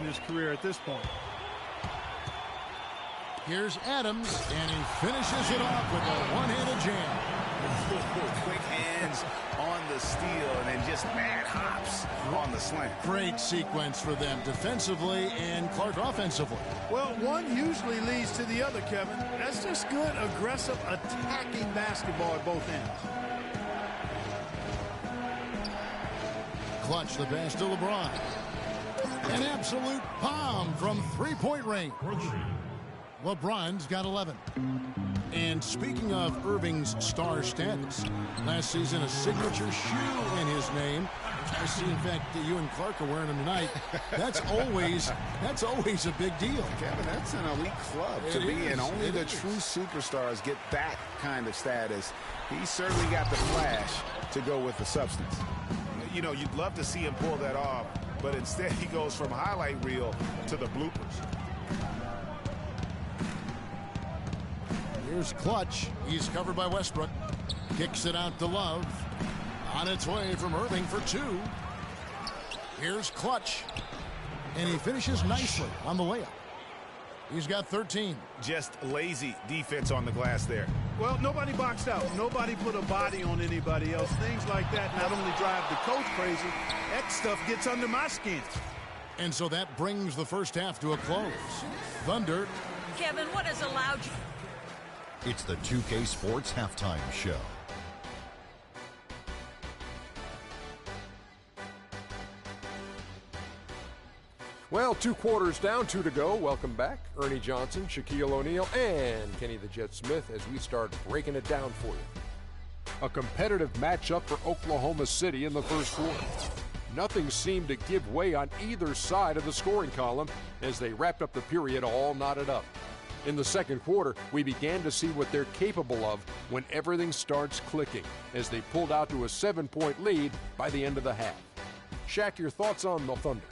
his career at this point. Here's Adams, and he finishes it off with a one-handed jam. Quick hands on the steal and then just mad hops on the slant. Great sequence for them defensively and Clark offensively. Well, one usually leads to the other, Kevin. That's just good, aggressive, attacking basketball at both ends. Clutch the pass to LeBron. An absolute bomb from three-point range. LeBron's got 11. And speaking of Irving's star status, last season a signature shoe in his name. I see, in fact, that you and Clark are wearing them tonight. That's always a big deal. Kevin, that's an elite club to be in. Only the true superstars get that kind of status. He certainly got the flash to go with the substance. You know, you'd love to see him pull that off, but instead he goes from highlight reel to the bloopers. Here's Clutch. He's covered by Westbrook. Kicks it out to Love. On its way from Irving for two. Here's Clutch. And he finishes nicely on the layup. He's got 13. Just lazy defense on the glass there. Well, nobody boxed out. Nobody put a body on anybody else. Things like that not only drive the coach crazy, that stuff gets under my skin. And so that brings the first half to a close. Thunder. Kevin, what has allowed you? It's the 2K Sports Halftime Show. Well, 2 quarters down, 2 to go. Welcome back. Ernie Johnson, Shaquille O'Neal, and Kenny the Jet Smith as we start breaking it down for you. A competitive matchup for Oklahoma City in the first quarter. Nothing seemed to give way on either side of the scoring column as they wrapped up the period all knotted up. In the second quarter, we began to see what they're capable of when everything starts clicking as they pulled out to a 7-point lead by the end of the half. Shaq, your thoughts on the Thunder?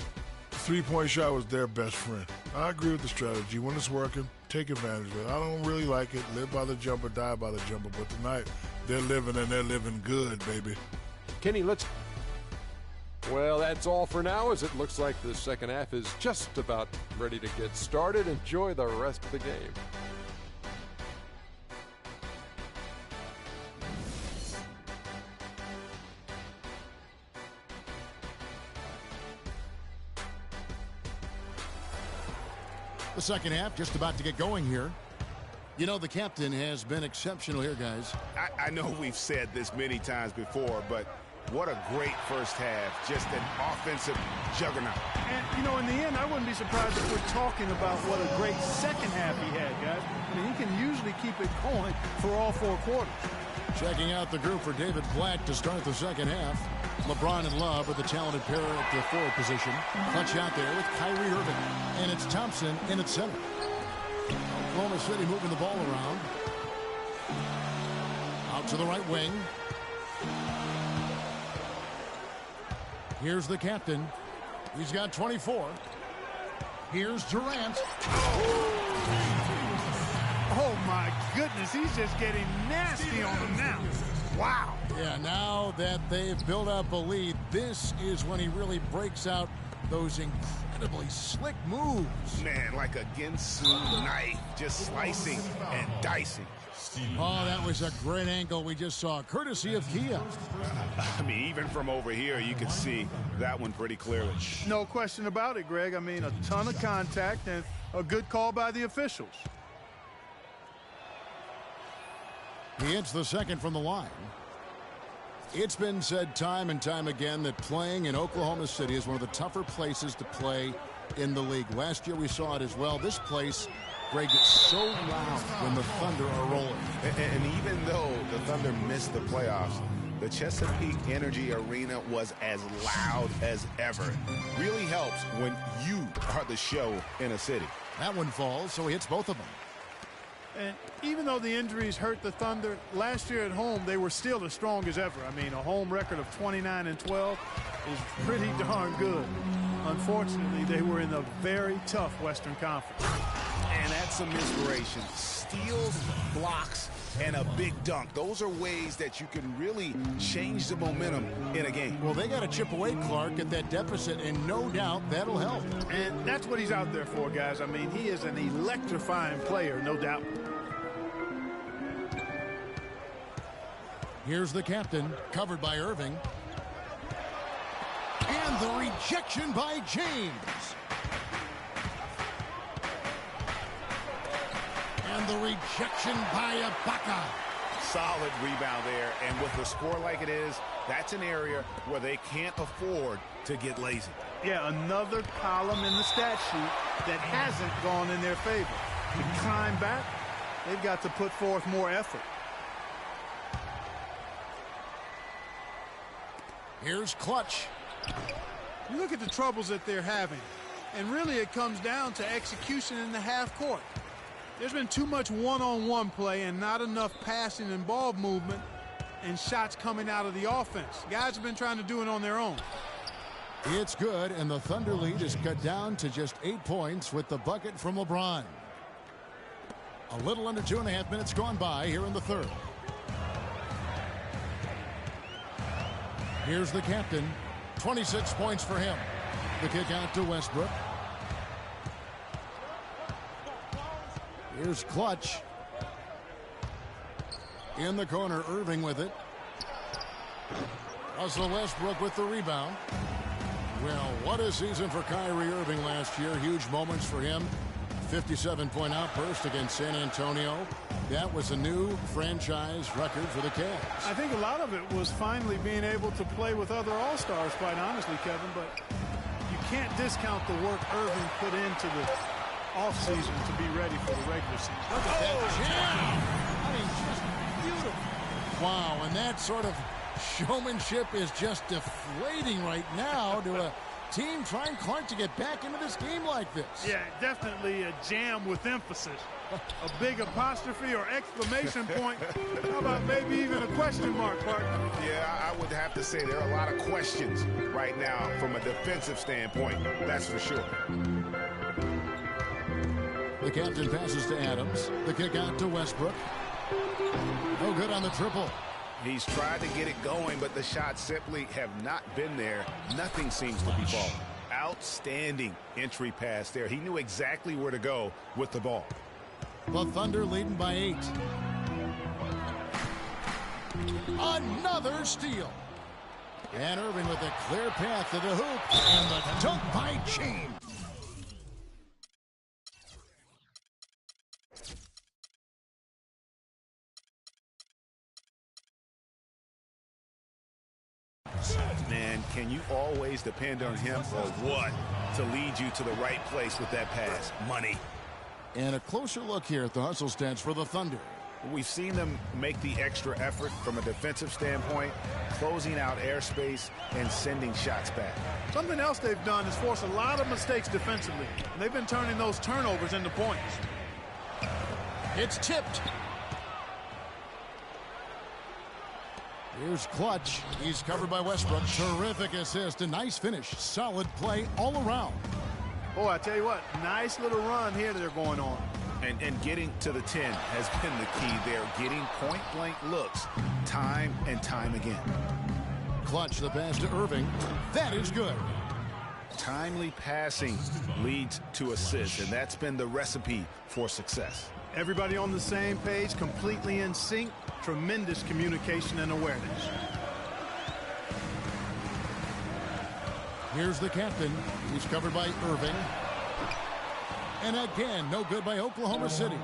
The three-point shot was their best friend. I agree with the strategy. When it's working, take advantage of it. I don't really like it. Live by the jumper, die by the jumper. But tonight, they're living and they're living good, baby. Kenny, Well, that's all for now, as it looks like the second half is just about ready to get started. Enjoy the rest of the game. The second half just about to get going here. You know, the captain has been exceptional here, guys. I know we've said this many times before, but what a great first half. Just an offensive juggernaut. And, you know, in the end, I wouldn't be surprised if we're talking about what a great second half he had, guys. I mean, he can usually keep it going for all 4 quarters. Checking out the group for David Blatt to start the second half. LeBron and Love are the talented pair at the forward position. Clutch out there with Kyrie Irving. And it's Thompson in at center. Oklahoma City moving the ball around. Out to the right wing. Here's the captain. He's got 24. Here's Durant. Oh, my goodness. He's just getting nasty on him now. Wow. Yeah, now that they've built up a lead, this is when he really breaks out those incredibly slick moves. Man, like a Ginsu knife, just slicing and dicing. Oh, that was a great angle we just saw, courtesy of Kia. I mean, even from over here, you can see that one pretty clearly. No question about it, Greg. I mean, a ton of contact and a good call by the officials. He hits the second from the line. It's been said time and time again that playing in Oklahoma City is one of the tougher places to play in the league. Last year we saw it as well. This place, Greg, gets so loud when the Thunder are rolling. And even though the Thunder missed the playoffs, the Chesapeake Energy Arena was as loud as ever. Really helps when you are the show in a city. That one falls, so he hits both of them. And even though the injuries hurt the Thunder, last year at home, they were still as strong as ever. I mean, a home record of 29-12 is pretty darn good. Unfortunately, they were in a very tough Western Conference. And that's some inspiration. Steals, blocks, and a big dunk. Those are ways that you can really change the momentum in a game. Well, they got to chip away, Clark, at that deficit, and no doubt that'll help. And that's what he's out there for, guys. I mean, he is an electrifying player, no doubt. Here's the captain, covered by Irving. And the rejection by James. And the rejection by Ibaka. Solid rebound there, and with a score like it is, that's an area where they can't afford to get lazy. Yeah, another column in the stat sheet that hasn't gone in their favor. To climb back, they've got to put forth more effort. Here's Clutch. You look at the troubles that they're having, and really it comes down to execution in the half court. There's been too much one-on-one play and not enough passing and ball movement and shots coming out of the offense. Guys have been trying to do it on their own. It's good, and the Thunder lead is cut down to just 8 points with the bucket from LeBron. A little under 2.5 minutes gone by here in the third. Here's the captain. 26 points for him. The kick out to Westbrook. Here's Clutch. In the corner, Irving with it. Russell Westbrook with the rebound. Well, what a season for Kyrie Irving last year. Huge moments for him. 57-point outburst against San Antonio. That was a new franchise record for the Cavs. I think a lot of it was finally being able to play with other All-Stars, quite honestly, Kevin, but you can't discount the work Irving put into the offseason to be ready for the regular season. Look at that jam! I mean, just beautiful. Wow, and that sort of showmanship is just deflating right now to a team trying, Clark, to get back into this game like this. Yeah, definitely a jam with emphasis. A big apostrophe or exclamation point. How about maybe even a question mark, Clark? Yeah, I would have to say there are a lot of questions right now from a defensive standpoint. That's for sure. The captain passes to Adams. The kick out to Westbrook. No good on the triple. He's tried to get it going, but the shots simply have not been there. Nothing seems to be falling. Outstanding entry pass there. He knew exactly where to go with the ball. The Thunder leading by 8. Another steal. And Irving with a clear path to the hoop. And the dunk by James. Man, can you always depend on him or what to lead you to the right place with that pass? Money. And a closer look here at the hustle stats for the Thunder. We've seen them make the extra effort from a defensive standpoint, closing out airspace and sending shots back. Something else they've done is force a lot of mistakes defensively. And they've been turning those turnovers into points. It's tipped. Here's Clutch. He's covered by Westbrook. Terrific assist. A nice finish. Solid play all around. Boy, I tell you what, nice little run here that they're going on. And getting to the 10 has been the key there. Getting point-blank looks time and time again. Clutch, the pass to Irving. That is good. Timely passing leads to assists, and that's been the recipe for success. Everybody on the same page, completely in sync. Tremendous communication and awareness. Here's the captain. He's covered by Irving. And again, no good by Oklahoma City.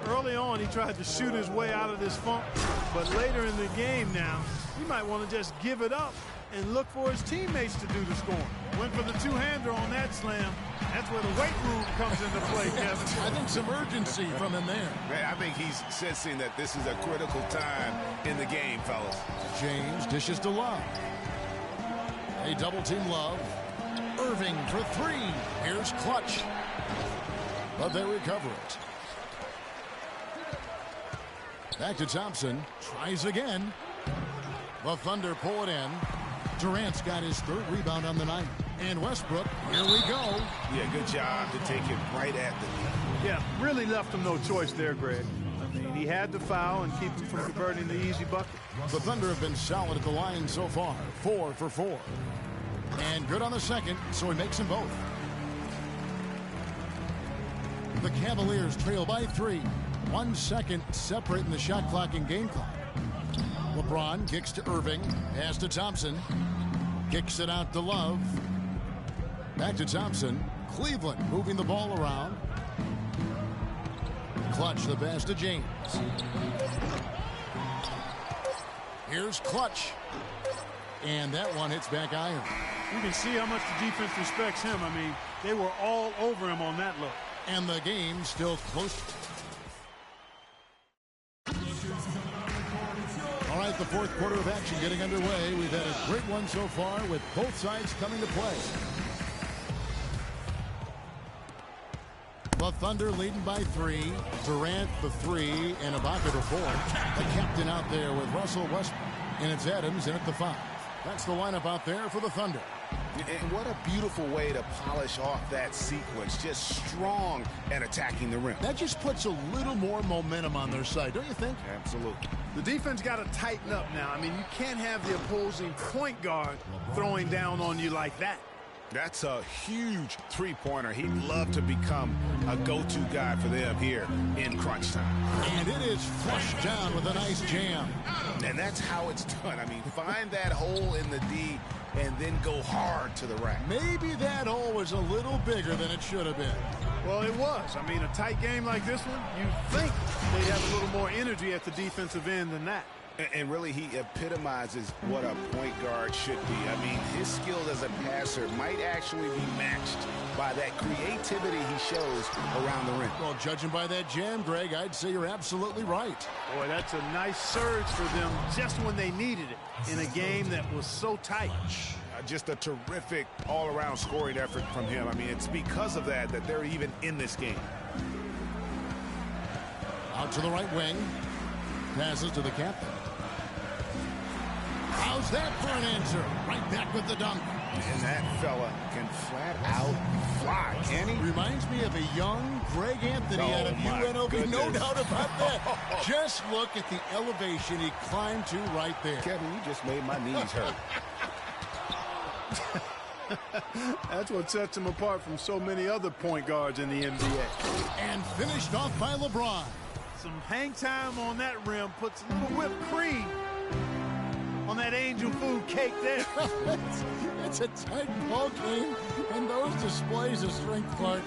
Early on, he tried to shoot his way out of this funk. But later in the game now, he might want to just give it up and look for his teammates to do the scoring. Went for the two-hander on that slam. That's where the weight room comes into play, Kevin. I think some urgency from him there. Man, I think he's sensing that this is a critical time in the game, fellas. James dishes to Love. A double-team Love. Irving for 3. Here's Clutch. But they recover it. Back to Thompson. Tries again. The Thunder pull it in. Durant's got his 3rd rebound on the night. And Westbrook, here we go. Yeah, good job to take it right at the knee. Yeah, really left him no choice there, Greg. I mean, he had to foul and keep him from converting the easy bucket. The Thunder have been solid at the line so far, 4 for 4. And good on the second, so he makes them both. The Cavaliers trail by 3. 1 second separating the shot clock and game clock. LeBron kicks to Irving. Pass to Thompson. Kicks it out to Love. Back to Thompson. Cleveland moving the ball around. Clutch the pass to James. Here's Clutch. And that one hits back iron. You can see how much the defense respects him. I mean, they were all over him on that look. And the game still close. All right, the fourth quarter of action getting underway. We've had a great one so far with both sides coming to play. The Thunder leading by 3. Durant the 3 and Ibaka the 4. The captain out there with Russell Westbrook. And it's Adams in at the 5. That's the lineup out there for the Thunder. And what a beautiful way to polish off that sequence. Just strong at attacking the rim. That just puts a little more momentum on their side, don't you think? Absolutely. The defense got to tighten up now. I mean, you can't have the opposing point guard throwing down on you like that. That's a huge three-pointer. He'd love to become a go-to guy for them here in crunch time. And it is flushed down with a nice jam. And that's how it's done. I mean, find that hole in the D and then go hard to the rack. Maybe that hole was a little bigger than it should have been. Well, it was. I mean, a tight game like this one, you'd think they'd have a little more energy at the defensive end than that. And really, he epitomizes what a point guard should be. I mean, his skills as a passer might actually be matched by that creativity he shows around the rim. Well, judging by that jam, Greg, I'd say you're absolutely right. Boy, that's a nice surge for them just when they needed it in a game that was so tight. Just a terrific all-around scoring effort from him. I mean, it's because of that they're even in this game. Out to the right wing. Passes to the captain. How's that for an answer? Right back with the dunk. And that fella can flat out fly, can he? Reminds me of a young Greg Anthony out of UNLV. Goodness. No doubt about that. Just look at the elevation he climbed to right there. Kevin, you just made my knees hurt. That's what sets him apart from so many other point guards in the NBA. And finished off by LeBron. Some hang time on that rim puts a little whipped cream on that angel food cake there. It's a tight ball game, and those displays of strength, Clark,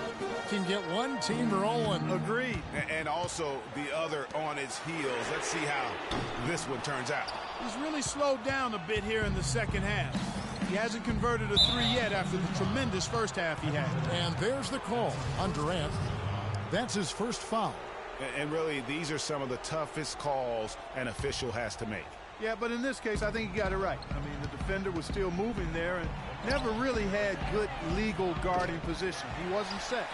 can get one team rolling. Agreed. And also the other on its heels. Let's see how this one turns out. He's really slowed down a bit here in the second half. He hasn't converted a 3 yet after the tremendous first half he had. And there's the call on Durant. That's his first foul. And really, these are some of the toughest calls an official has to make. Yeah, but in this case, I think he got it right. I mean, the defender was still moving there and never really had good legal guarding position. He wasn't set.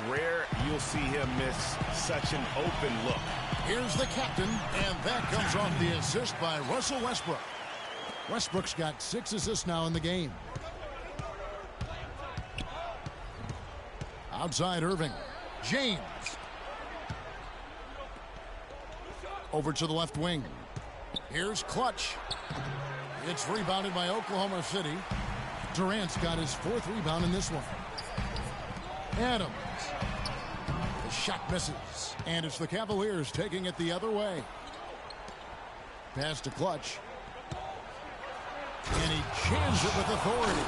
Rare you'll see him miss such an open look. Here's the captain, and that comes off the assist by Russell Westbrook. Westbrook's got 6 assists now in the game. Outside Irving. James. Over to the left wing. Here's Clutch. It's rebounded by Oklahoma City. Durant's got his 4th rebound in this one. Adams. The shot misses. And it's the Cavaliers taking it the other way. Pass to Clutch. And he jams it with authority.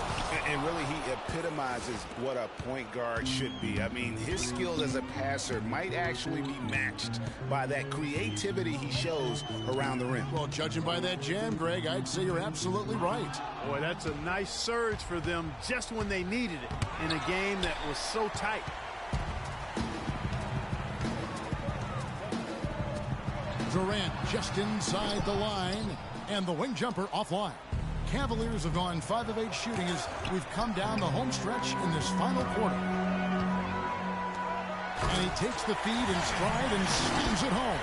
And really, he epitomizes what a point guard should be. I mean, his skills as a passer might actually be matched by that creativity he shows around the rim. Well, judging by that jam, Greg, I'd say you're absolutely right. Boy, that's a nice surge for them just when they needed it in a game that was so tight. Durant just inside the line, and the wing jumper offline. Cavaliers have gone 5 of 8 shooting as we've come down the home stretch in this final quarter. And he takes the feed in stride and slams it home.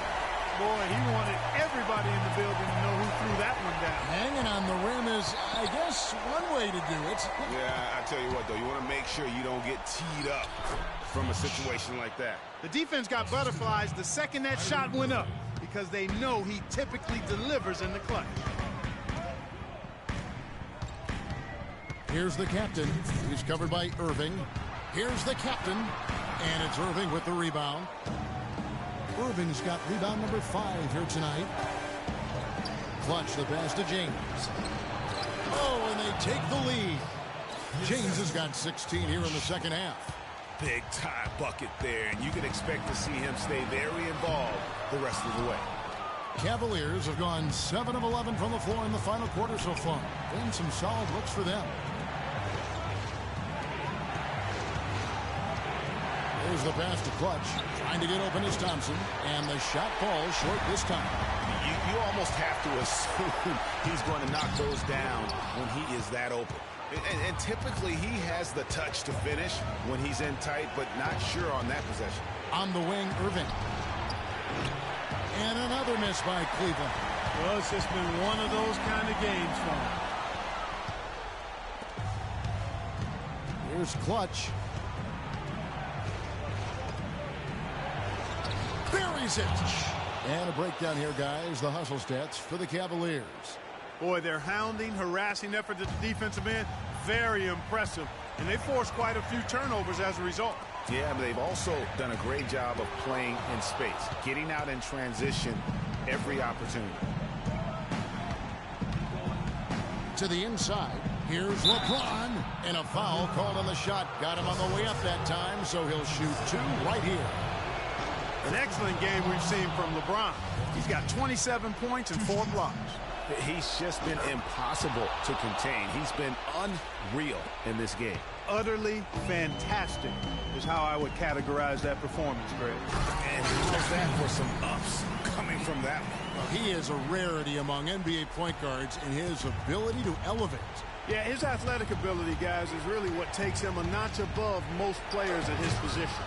Boy, he wanted everybody in the building to know who threw that one down. Hanging on the rim is, I guess, one way to do it. Yeah, I tell you what, though, you want to make sure you don't get teed up from a situation like that. The defense got butterflies the second that shot went up because they know he typically delivers in the clutch. Here's the captain. He's covered by Irving. Here's the captain. And it's Irving with the rebound. Irving's got rebound number 5 here tonight. Clutch the pass to James. Oh, and they take the lead. James has got 16 here in the second half. Big time bucket there, and you can expect to see him stay very involved the rest of the way. Cavaliers have gone 7 of 11 from the floor in the final quarter so far. Been some solid looks for them. There's the pass to Clutch. Trying to get open is Thompson. And the shot falls short this time. You almost have to assume he's going to knock those down when he is that open. And typically he has the touch to finish when he's in tight, but not sure on that possession. On the wing, Irving. And another miss by Cleveland. Well, it's just been one of those kind of games for him. Here's Clutch. Buries it. And a breakdown here, guys. The hustle stats for the Cavaliers. Boy, their hounding, harassing effort at the defensive end, very impressive. And they forced quite a few turnovers as a result. Yeah, but they've also done a great job of playing in space, getting out in transition every opportunity. To the inside. Here's LeBron. And a foul called on the shot. Got him on the way up that time, so he'll shoot 2 right here. An excellent game we've seen from LeBron. He's got 27 points and 4 blocks. He's just been impossible to contain. He's been unreal in this game. Utterly fantastic is how I would categorize that performance, Greg. And how's that for some ups coming from that one? He is a rarity among NBA point guards in his ability to elevate. Yeah, his athletic ability, guys, is really what takes him a notch above most players at his position.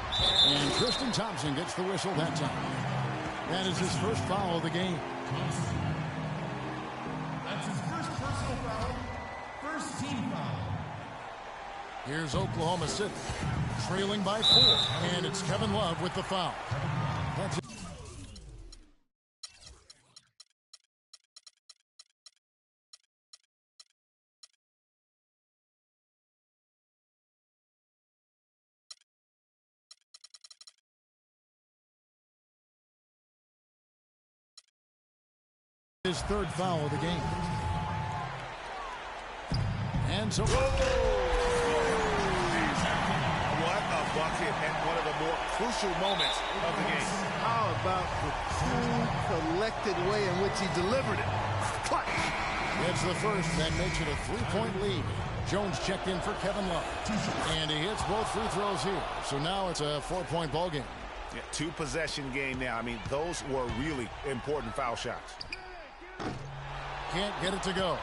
And Tristan Thompson gets the whistle that time. That is his first foul of the game. That's his first personal foul, first team foul. Here's Oklahoma City, trailing by 4, and it's Kevin Love with the foul. That's it. His third foul of the game. And so... What a bucket at one of the more crucial moments of the game. How about the cool, collected way in which he delivered it? Clutch. It's the first. That makes it a 3-point lead. Jones checked in for Kevin Love. And he hits both free throws here. So now it's a 4-point ball game. Yeah, 2-possession game now. I mean, those were really important foul shots. Can't get it to go.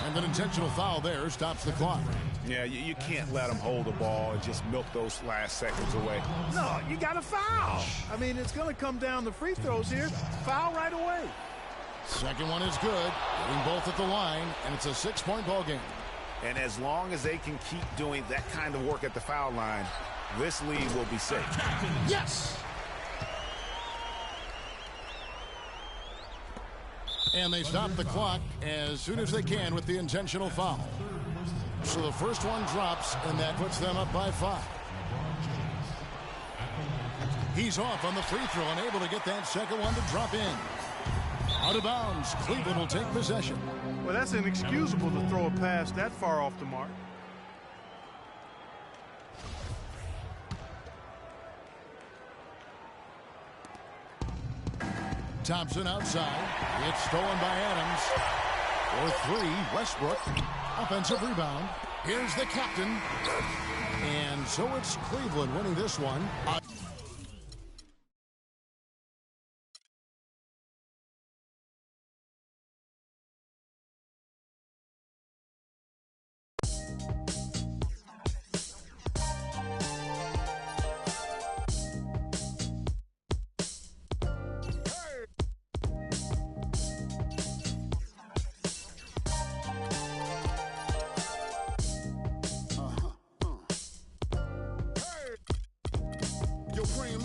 And an intentional foul there stops the clock. Yeah, you can't let them hold the ball and just milk those last seconds away. No, you got to foul. I mean, it's going to come down to free throws here. Foul right away. Second one is good. Getting both at the line, and it's a 6-point ball game. And as long as they can keep doing that kind of work at the foul line, this lead will be safe. Yes! And they stop the clock as soon as they can with the intentional foul. So the first one drops, and that puts them up by 5. He's off on the free throw, unable to get that second one to drop in. Out of bounds. Cleveland will take possession. Well, that's inexcusable to throw a pass that far off the mark. Thompson outside. It's stolen by Adams. For 3, Westbrook. Offensive rebound. Here's the captain. And so it's Cleveland winning this one.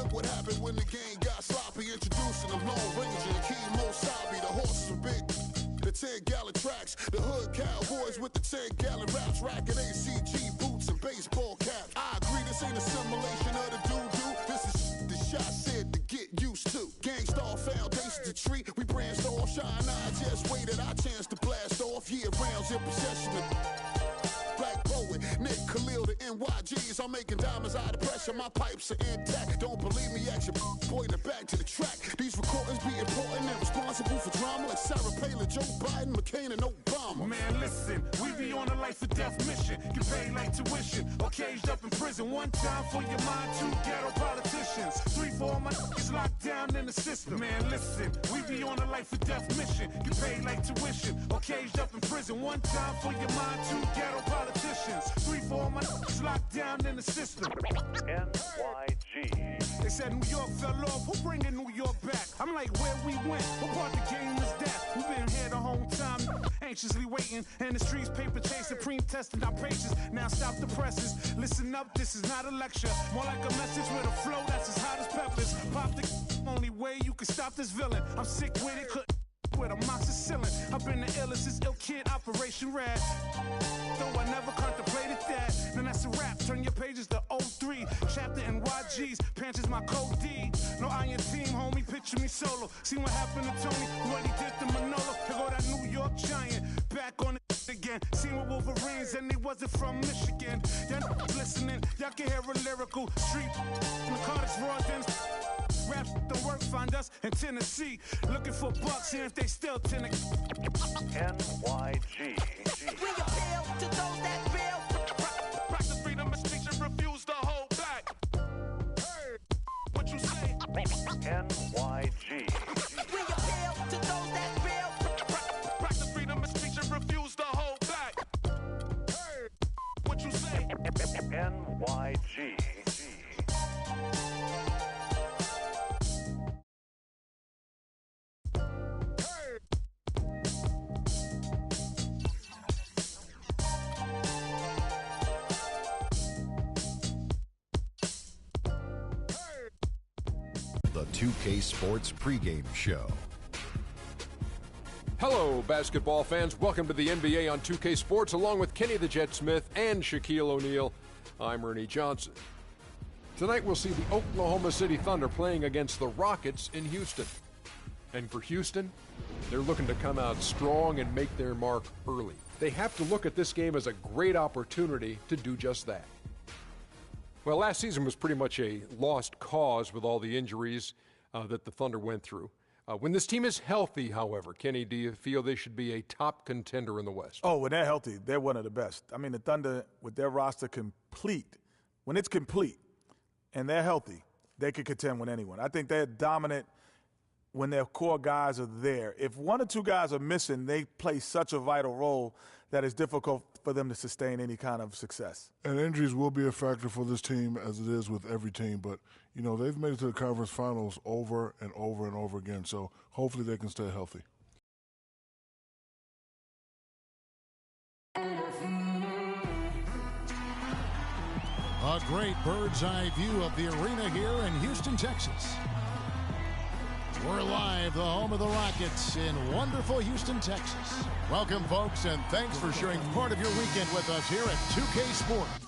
look what happened when the game got sloppy. Introducing the Lone Ranger and Kimo Sabe. The horses were big. The 10-gallon tracks, the hood cowboys with the 10-gallon raps, racking ACG boots and baseball caps. I agree, this ain't a simulation of the doo-doo. This is the shot said to get used to. Gangstar foundation to treat, we branched off. Shine I just waited our chance to blast off. Year rounds in possession of Black Poet, Nick Khalil, the NYGs. I'm making diamonds out of pressure, my pipes are intact. Don't believe me, action, pointing back to the track. These recordings be important and responsible for drama like Sarah Palin, Joe Biden, McCain, and Obama. Man, listen, we be on a life or death mission. Get paid like tuition or caged up in prison. One time for your mind, two ghetto politicians. 3 for all my niggas locked down in the system. Man, listen, we be on a life or death mission. Get paid like tuition or caged up in prison. One time for your mind, two ghetto politicians. 3 for all my niggas locked down in the system. NYG. They said New York fell off. Who bringing New York back? I'm like, where we went? What part the game is that? We've been here the whole time, anxiously waiting. And the streets paper chasing, pre-testing our patience. Now stop the presses. Listen up, this is not a lecture. More like a message with a flow that's as hot as peppers. Pop the only way you can stop this villain. I'm sick with it, couldn't with amoxicillin. I've been the illest since Ill Kid, Operation Red. Though I never contemplated that. Then that's a wrap. Turn your pages to 03. Chapter NYG's. Pants is my code D. No iron team, homie. Picture me solo. See what happened to Tony? What he did to Manolo. Here go that New York Giant. Back on it again. Seen with Wolverines and they wasn't from Michigan. Y'all listening. Y'all can hear a lyrical street. Narcotics, raw dens. Rap don't work, find us in Tennessee. Looking for bucks, here if they still Tennessee. NYG. We appeal to those that feel. Practice freedom of speech and refuse to hold back. Hey, what you say? NYG. We appeal to those that feel. Practice freedom of speech and refuse to hold back. Hey, what you say? NYG. The 2K Sports pregame show. Hello, basketball fans. Welcome to the NBA on 2K Sports, along with Kenny the Jet Smith and Shaquille O'Neal. I'm Ernie Johnson. Tonight we'll see the Oklahoma City Thunder playing against the Rockets in Houston. And for Houston, they're looking to come out strong and make their mark early. They have to look at this game as a great opportunity to do just that. Well, last season was pretty much a lost cause with all the injuries that the Thunder went through. When this team is healthy, however, Kenny, do you feel they should be a top contender in the West? Oh, when they're healthy, they're one of the best. I mean, the Thunder, with their roster complete, when it's complete and they're healthy, they could contend with anyone. I think they're dominant when their core guys are there. If one or two guys are missing, they play such a vital role that it's difficult for them to sustain any kind of success. And injuries will be a factor for this team, as it is with every team. But, you know, they've made it to the conference finals over and over and over again. So hopefully they can stay healthy. A great bird's eye view of the arena here in Houston, Texas. We're live, the home of the Rockets in wonderful Houston, Texas. Welcome, folks, and thanks for sharing part of your weekend with us here at 2K Sports.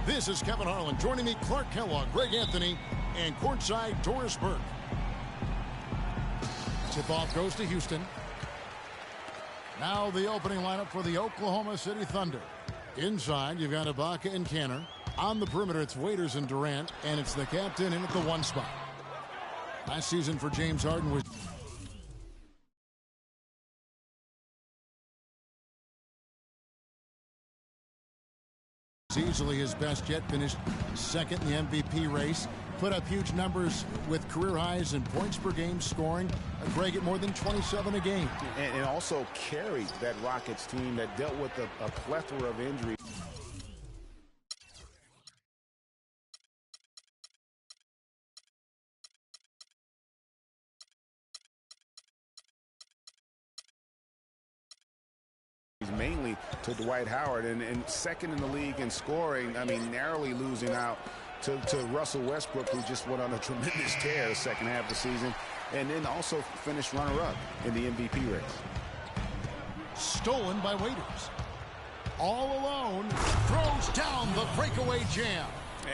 This is Kevin Harlan. Joining me, Clark Kellogg, Greg Anthony, and courtside, Doris Burke. Tip-off goes to Houston. Now the opening lineup for the Oklahoma City Thunder. Inside, you've got Ibaka and Kanter. On the perimeter, it's Waiters and Durant, and it's the captain in at the 1 spot. Last season for James Harden was easily his best yet, finished second in the MVP race, put up huge numbers with career highs in points per game, scoring Greg at more than 27 a game. And also carried that Rockets team that dealt with a plethora of injuries. Mainly to Dwight Howard, and second in the league in scoring. I mean, narrowly losing out to Russell Westbrook, who just went on a tremendous tear the second half of the season, and then also finished runner-up in the MVP race. Stolen by Waiters. All alone, throws down the breakaway jam.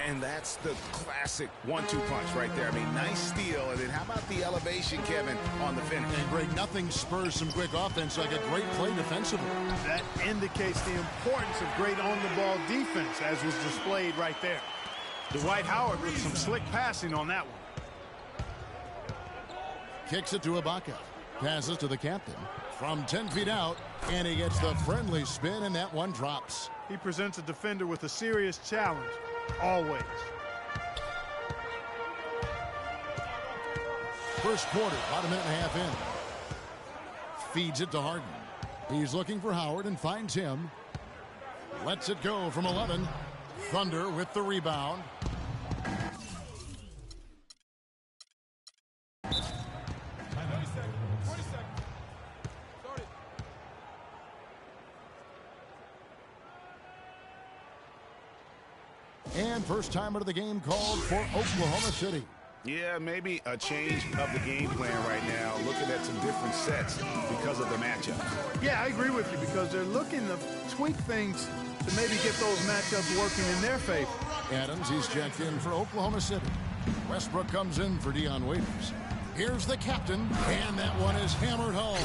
And that's the classic 1-2 punch right there. I mean, nice steal. And then how about the elevation, Kevin, on the finish? And Greg, nothing spurs some quick offense like a great play defensively. That indicates the importance of great on-the-ball defense, as was displayed right there. Dwight Howard with some slick passing on that one. Kicks it to Ibaka. Passes to the captain from 10 feet out, and he gets the friendly spin, and that one drops. He presents a defender with a serious challenge. Always. First quarter, about a minute and a half in. Feeds it to Harden. He's looking for Howard and finds him. Lets it go from 11. Thunder with the rebound. And first timer of the game called for Oklahoma City. Yeah, maybe a change of the game plan right now, looking at some different sets because of the matchup. Yeah, I agree with you, because they're looking to tweak things to maybe get those matchups working in their favor. Adams, he's checked in for Oklahoma City. Westbrook comes in for Dion Waiters. Here's the captain, and that one is hammered home.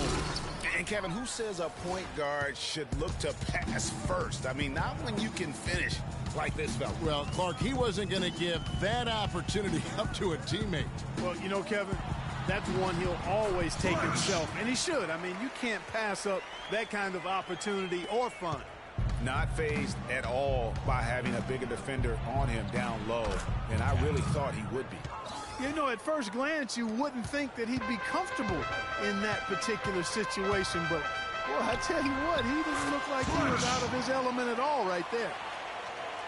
And Kevin, who says a point guard should look to pass first? I mean, not when you can finish like this fella. Well, Clark, he wasn't going to give that opportunity up to a teammate. Well, you know, Kevin, that's one he'll always take himself, and he should. I mean, you can't pass up that kind of opportunity or fun. Not fazed at all by having a bigger defender on him down low, and I really thought he would be. You know, at first glance, you wouldn't think that he'd be comfortable in that particular situation, but, well, I tell you what, he didn't look like he was out of his element at all right there.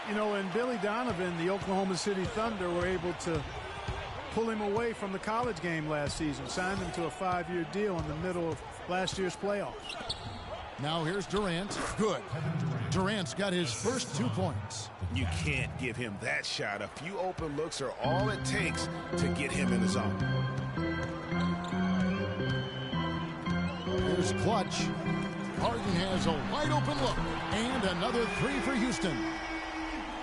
You know, and Billy Donovan, the Oklahoma City Thunder, were able to pull him away from the college game last season, signed him to a 5-year deal in the middle of last year's playoffs. Now here's Durant. Good. Durant's got his first 2 points. You can't give him that shot. A few open looks are all it takes to get him in the zone. Here's Clutch. Harden has a wide open look. And another 3 for Houston.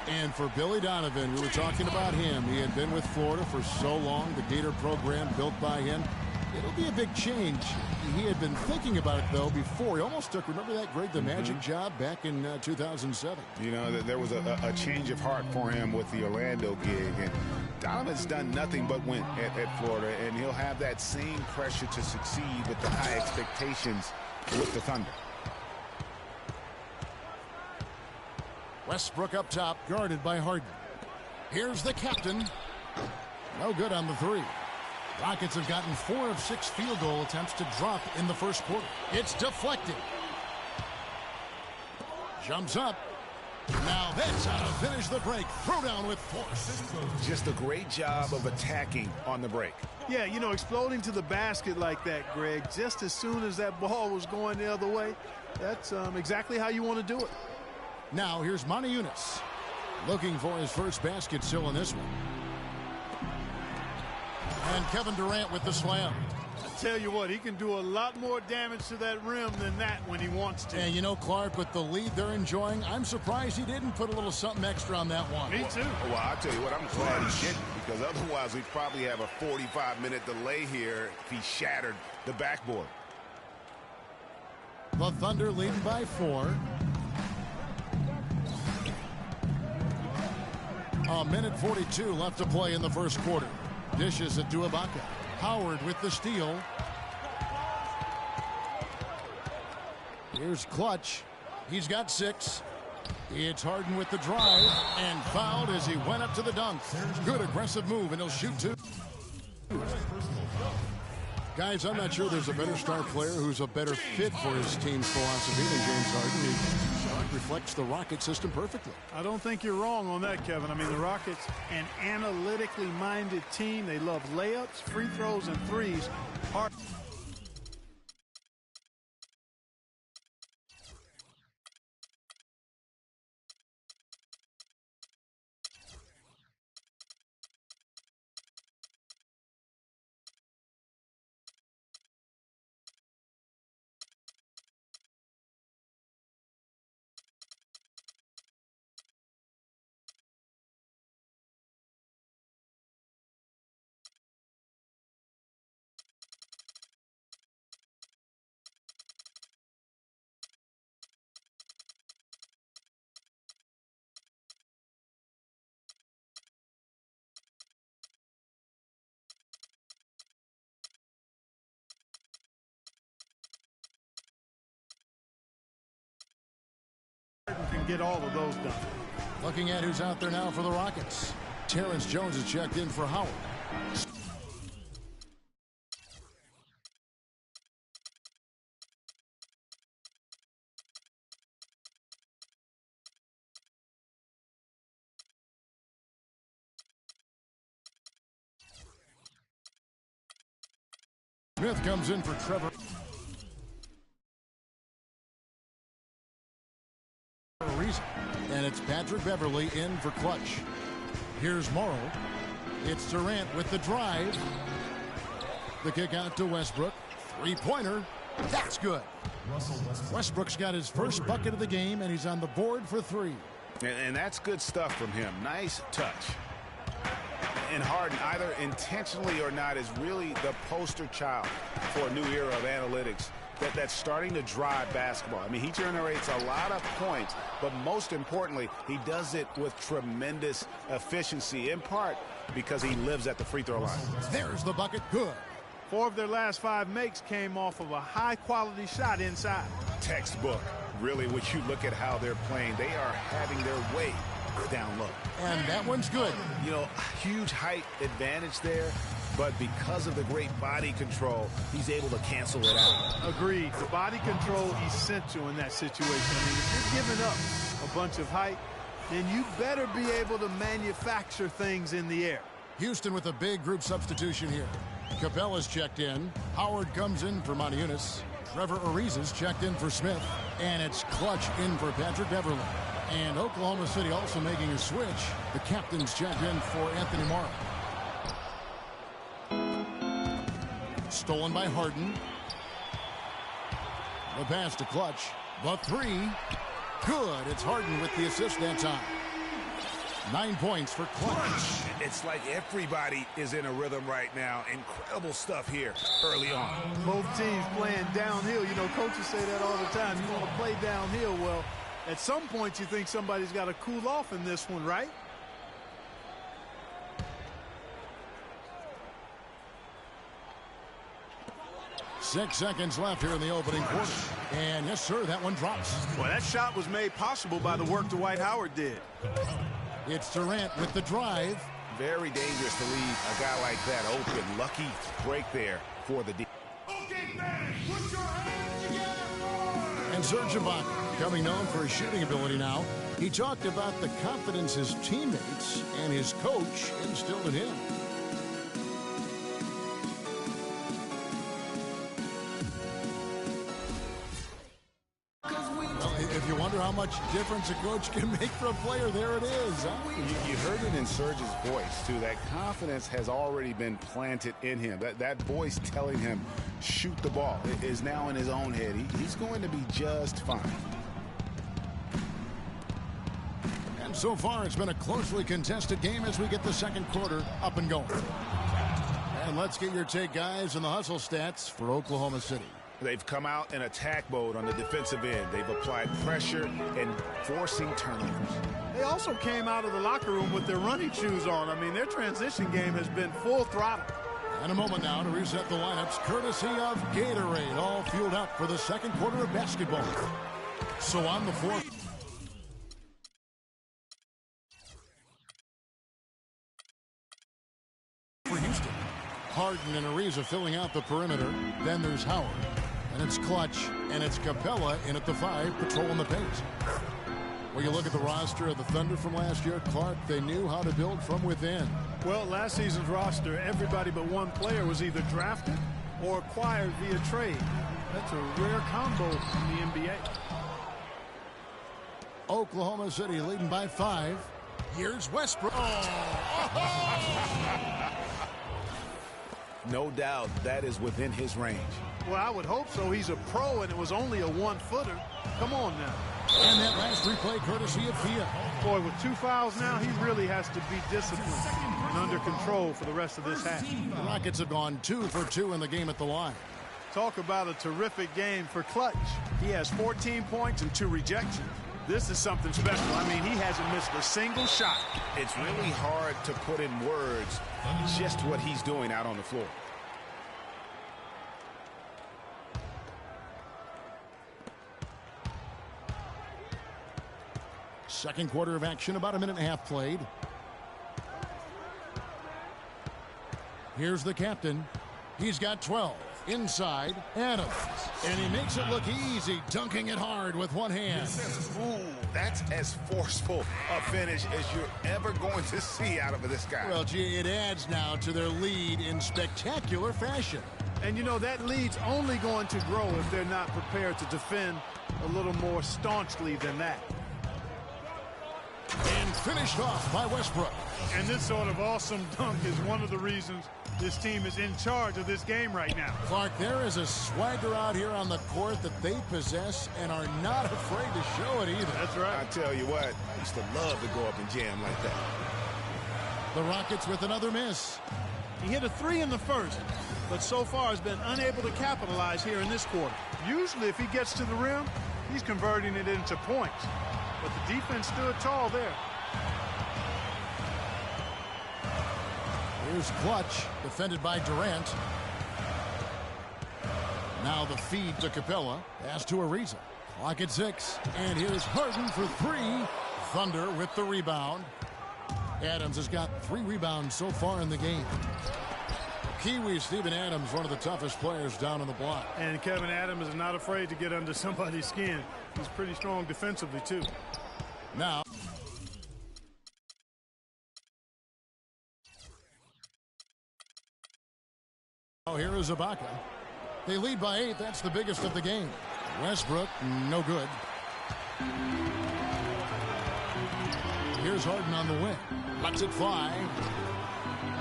And for Billy Donovan, we were talking about him. He had been with Florida for so long, the Gator program built by him. It'll be a big change. He had been thinking about it, though, before. He almost took, remember that, Greg, the Magic job back in 2007? You know, there was a change of heart for him with the Orlando gig. And Donovan's done nothing but win at Florida, and he'll have that same pressure to succeed with the high expectations with the Thunder. Westbrook up top, guarded by Harden. Here's the captain. No good on the 3. Rockets have gotten 4 of 6 field goal attempts to drop in the first quarter. It's deflected. Jumps up. Now that's how to finish the break. Throw down with force. Just a great job of attacking on the break. Yeah, you know, exploding to the basket like that, Greg, just as soon as that ball was going the other way, that's exactly how you want to do it. Now here's Monty Eunice, looking for his first basket still in this one. And Kevin Durant with the slam. I tell you what, he can do a lot more damage to that rim than that when he wants to. And you know, Clark, with the lead they're enjoying, I'm surprised he didn't put a little something extra on that one. Me too. Well, I'll tell you what, I'm glad he didn't, because otherwise we'd probably have a 45-minute delay here if he shattered the backboard. The Thunder leading by 4. A minute 42 left to play in the first quarter. Dishes it to Ibaka. Howard with the steal. Here's Clutch. He's got 6. It's Harden with the drive and fouled as he went up to the dunk. Good aggressive move, and he'll shoot 2. Guys, I'm not sure there's a better star player who's a better fit for his team's philosophy than James Harden. He reflects the Rocket system perfectly. I don't think you're wrong on that, Kevin. I mean, the Rockets, an analytically minded team. They love layups, free throws, and threes. Can get all of those done. Looking at who's out there now for the Rockets. Terrence Jones has checked in for Howard. Smith comes in for Trevor. And it's Patrick Beverley in for Clutch. Here's Morrow. It's Durant with the drive. The kick out to Westbrook. 3-pointer. That's good. Westbrook's got his first bucket of the game, and he's on the board for 3. And that's good stuff from him. Nice touch. And Harden, either intentionally or not, is really the poster child for a new era of analytics that's starting to drive basketball. I mean, he generates a lot of points, but most importantly, he does it with tremendous efficiency, in part because he lives at the free throw line. There's the bucket. Good. 4 of their last 5 makes came off of a high-quality shot inside. Textbook. Really, when you look at how they're playing, they are having their way down low. And that one's good. You know, huge height advantage there, but because of the great body control, he's able to cancel it out. Agreed. The body control essential in that situation. I mean, if you're giving up a bunch of height, then you better be able to manufacture things in the air. Houston with a big group substitution here. Capella's checked in. Howard comes in for Montiunas. Trevor Ariza's checked in for Smith. And it's Clutch in for Patrick Beverley. And Oklahoma City also making a switch. The captain's checked in for Anthony Morrow. Stolen by Harden. The pass to Clutch. The 3. Good. It's Harden with the assist that time. 9 points for Clutch. It's like everybody is in a rhythm right now. Incredible stuff here early on. Both teams playing downhill. You know, coaches say that all the time. You want to play downhill. Well, at some point you think somebody's got to cool off in this one, right? Six seconds left here in the opening quarter. And yes, sir, that one drops. Well, that shot was made possible by the work Dwight Howard did. It's Durant with the drive. Very dangerous to leave a guy like that open. Lucky break there for the deep. And Serge Ibaka, coming known for his shooting ability now, he talked about the confidence his teammates and his coach instilled in him. Well, if If you wonder how much difference a coach can make for a player, there it is. Huh? You heard it in Serge's voice, too. That confidence has already been planted in him. That voice telling him, shoot the ball, is now in his own head. He's going to be just fine. And so far, it's been a closely contested game as we get the second quarter up and going. And let's get your take, guys, on the hustle stats for Oklahoma City. They've come out in attack mode on the defensive end. They've applied pressure and forcing turnovers. They also came out of the locker room with their running shoes on. I mean, their transition game has been full throttle. And a moment now to reset the lineups, courtesy of Gatorade, all fueled up for the second quarter of basketball. So on the fourth. For Houston, Harden and Ariza filling out the perimeter. Then there's Howard. And it's Clutch, and it's Capella in at the 5, patrolling the pace. When you look at the roster of the Thunder from last year, Clark, they knew how to build from within. Well, last season's roster, everybody but one player was either drafted or acquired via trade. That's a rare combo in the NBA. Oklahoma City leading by 5. Here's Westbrook. No doubt that is within his range. Well, I would hope so. He's a pro, and it was only a one-footer. Come on now. And that last replay courtesy of Fia. Boy, with 2 fouls now, he really has to be disciplined and under control for the rest of this half. The Rockets have gone 2 for 2 in the game at the line. Talk about a terrific game for Clutch. He has 14 points and 2 rejections. This is something special. I mean, he hasn't missed a single shot. It's really hard to put in words just what he's doing out on the floor. Second quarter of action, about a minute and a half played. Here's the captain. He's got 12. Inside, Adams. And he makes it look easy, dunking it hard with one hand. Ooh, that's as forceful a finish as you're ever going to see out of this guy. Well, gee, it adds now to their lead in spectacular fashion. And, you know, that lead's only going to grow if they're not prepared to defend a little more staunchly than that. And finished off by Westbrook. And this sort of awesome dunk is one of the reasons this team is in charge of this game right now. Clark, there is a swagger out here on the court that they possess and are not afraid to show it either. That's right. I tell you what, I used to love to go up and jam like that. The Rockets with another miss. He hit a 3 in the first, but so far has been unable to capitalize here in this quarter. Usually if he gets to the rim, he's converting it into points. But the defense stood tall there. Here's Clutch, defended by Durant. Now the feed to Capella. Pass to Ariza. Clock at 6. And here's Harden for 3. Thunder with the rebound. Adams has got 3 rebounds so far in the game. Kiwi Steven Adams, one of the toughest players down on the block. And Kevin Adams is not afraid to get under somebody's skin. He's pretty strong defensively, too. Now. Oh, here is Ibaka. They lead by 8. That's the biggest of the game. Westbrook, no good. Here's Harden on the wing. Lets it fly.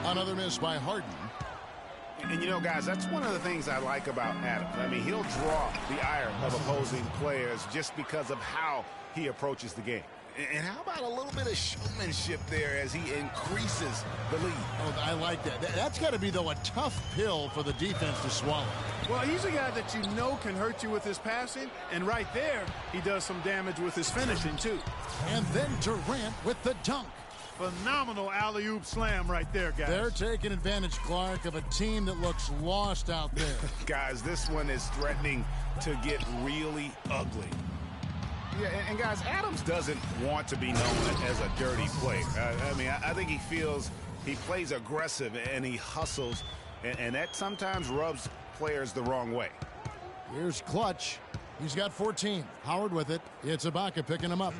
Another miss by Harden. And, you know, guys, that's one of the things I like about Adams. I mean, he'll draw the ire of opposing players just because of how he approaches the game. And how about a little bit of showmanship there as he increases the lead? Oh, I like that. That's got to be, though, a tough pill for the defense to swallow. Well, he's a guy that you know can hurt you with his passing, and right there, he does some damage with his finishing, too. And then Durant with the dunk. Phenomenal alley-oop slam right there, guys. They're taking advantage, Clark, of a team that looks lost out there. Guys, this one is threatening to get really ugly. Yeah, and guys, Adams doesn't want to be known as a dirty player. I mean, I think he feels he plays aggressive and he hustles, and that sometimes rubs players the wrong way. Here's Clutch. He's got 14. Howard with it. It's Ibaka picking him up.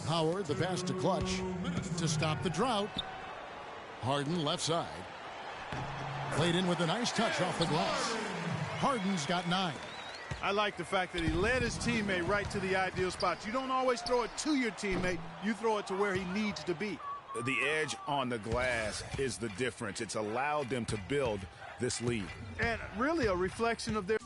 Howard, the pass to Clutch to stop the drought. Harden left side. Played in with a nice touch off the glass. Harden's got 9. I like the fact that he led his teammate right to the ideal spot. You don't always throw it to your teammate. You throw it to where he needs to be. The edge on the glass is the difference. It's allowed them to build this lead. And really a reflection of their